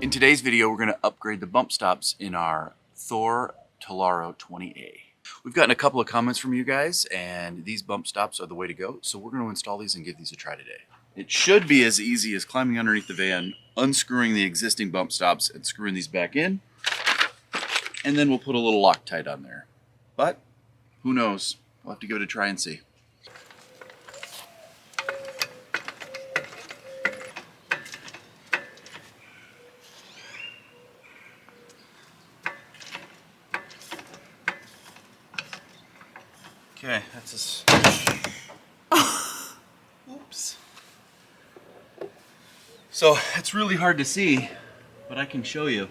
In today's video, we're going to upgrade the bump stops in our Thor Tellaro 20A. We've gotten a couple of comments from you guys, and these bump stops are the way to go. So we're going to install these and give these a try today. It should be as easy as climbing underneath the van, unscrewing the existing bump stops and screwing these back in. And then we'll put a little Loctite on there. But who knows? We'll have to give it a try and see. Okay, that's oops. So it's really hard to see, but I can show you.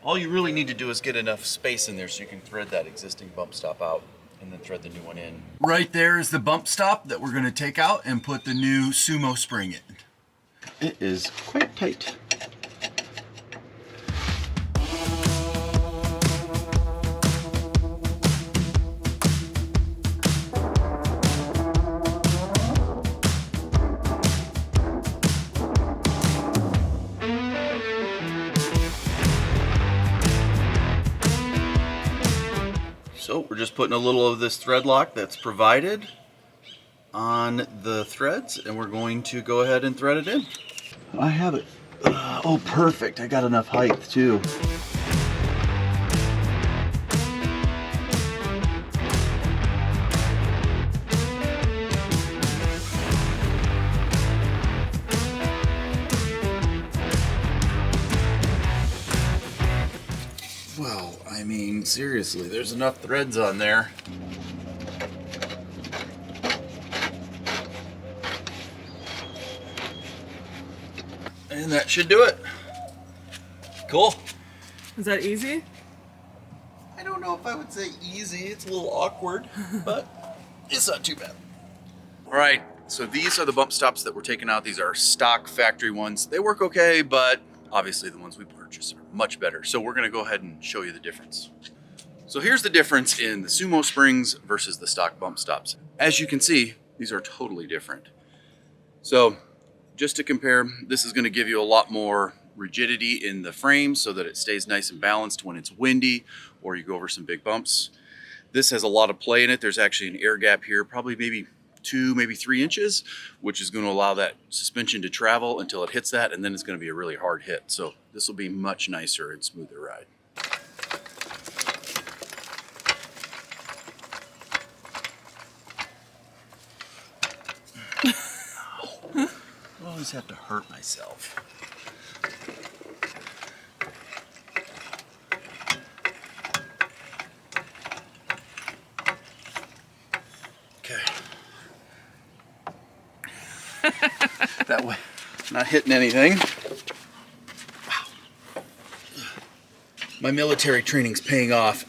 All you really need to do is get enough space in there so you can thread that existing bump stop out and then thread the new one in. Right there is the bump stop that we're going to take out and put the new SumoSpring in. It is quite tight. So we're just putting a little of this thread lock that's provided on the threads, and we're going to go ahead and thread it in. I have it. Oh, perfect. I got enough height too. Well, I mean, seriously, there's enough threads on there. And that should do it. Cool. Is that easy? I don't know if I would say easy. It's a little awkward, but it's not too bad. All right, so these are the bump stops that we're taking out. These are stock factory ones. They work okay, but obviously the ones we purchased are much better. So we're gonna go ahead and show you the difference. So here's the difference in the SumoSprings versus the stock bump stops. As you can see, these are totally different. So just to compare, this is gonna give you a lot more rigidity in the frame so that it stays nice and balanced when it's windy or you go over some big bumps. This has a lot of play in it. There's actually an air gap here, probably maybe 2, maybe 3 inches, which is going to allow that suspension to travel until it hits that, and then it's going to be a really hard hit. So this will be much nicer and smoother ride. I always have to hurt myself. Okay. That way, not hitting anything. Wow. My military training's paying off.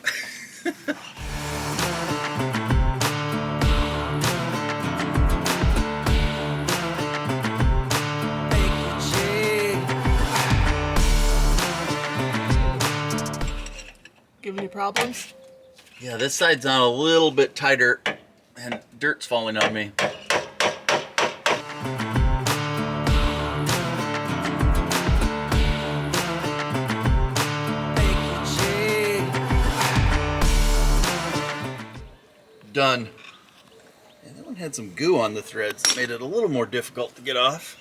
Giving you problems? Yeah, this side's on a little bit tighter and dirt's falling on me. Done. And that one had some goo on the threads that made it a little more difficult to get off.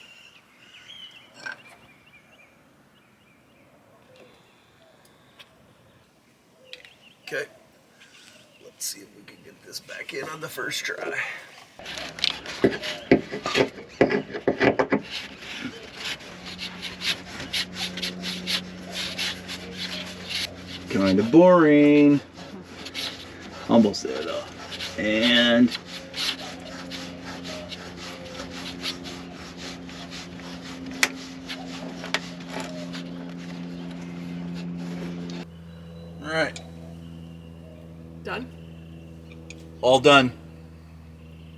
Okay, let's see if we can get this back in on the first try. Kind of boring. Almost there though. And all right. Done? All done.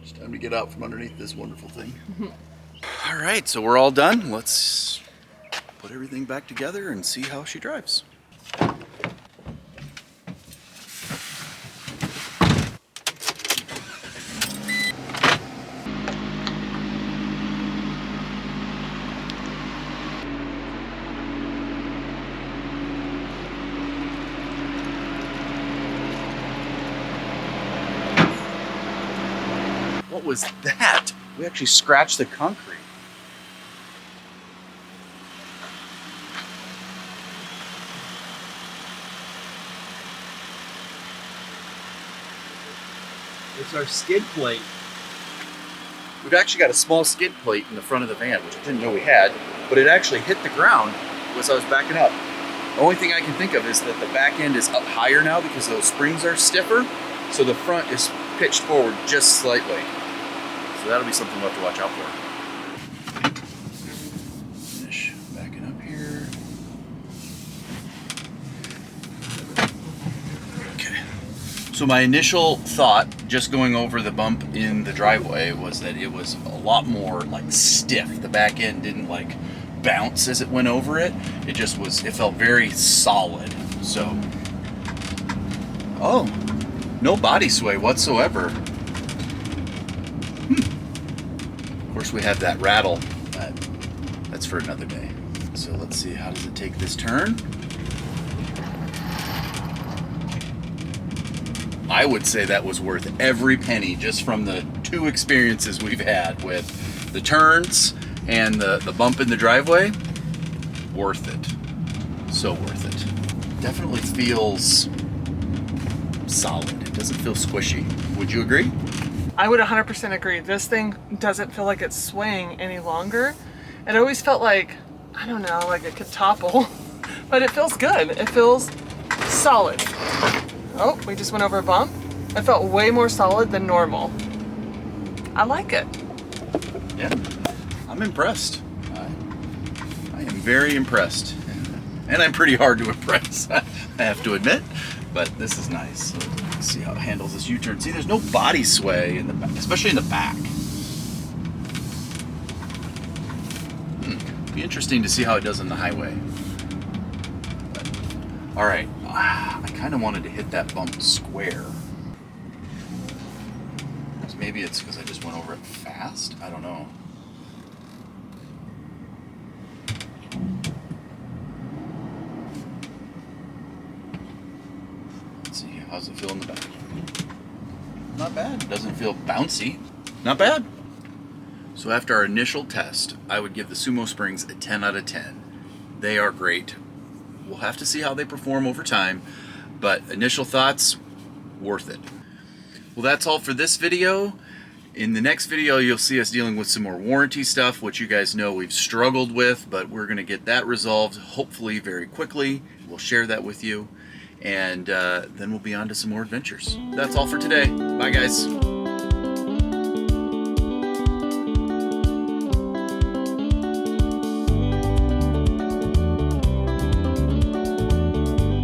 It's time to get out from underneath this wonderful thing. All right, so we're all done. Let's put everything back together and see how she drives. What was that? We actually scratched the concrete. It's our skid plate. We've actually got a small skid plate in the front of the van, which I didn't know we had, but it actually hit the ground as I was backing up. The only thing I can think of is that the back end is up higher now because those springs are stiffer, so the front is pitched forward just slightly. So that'll be something we'll have to watch out for. Finish backing up here. Okay. So my initial thought, just going over the bump in the driveway, was that it was a lot more like stiff. The back end didn't like bounce as it went over it. It just was, it felt very solid. So, oh, no body sway whatsoever. Of course we have that rattle, but that's for another day. So let's see, how does it take this turn? I would say that was worth every penny just from the 2 experiences we've had with the turns and the bump in the driveway. Worth it. So worth it. Definitely feels solid. It doesn't feel squishy. Would you agree? I would 100% agree. This thing doesn't feel like it's swaying any longer. It always felt like, I don't know, like it could topple, but it feels good. It feels solid. Oh, we just went over a bump. It felt way more solid than normal. I like it. Yeah, I'm impressed. I am very impressed. And I'm pretty hard to impress, I have to admit, but this is nice. So let's see how it handles this U-turn. See, there's no body sway in the back, especially in the back. Be interesting to see how it does on the highway. But, all right, I kind of wanted to hit that bump square. Maybe it's because I just went over it fast. I don't know. Let's see, how's it feel in the back? Not bad. Doesn't feel bouncy. Not bad. So after our initial test, I would give the SumoSprings a 10 out of 10. They are great. We'll have to see how they perform over time, but initial thoughts, worth it. Well, that's all for this video. In the next video, you'll see us dealing with some more warranty stuff, which you guys know we've struggled with, but we're going to get that resolved hopefully very quickly. We'll share that with you, and then we'll be on to some more adventures. That's all for today. Bye, guys.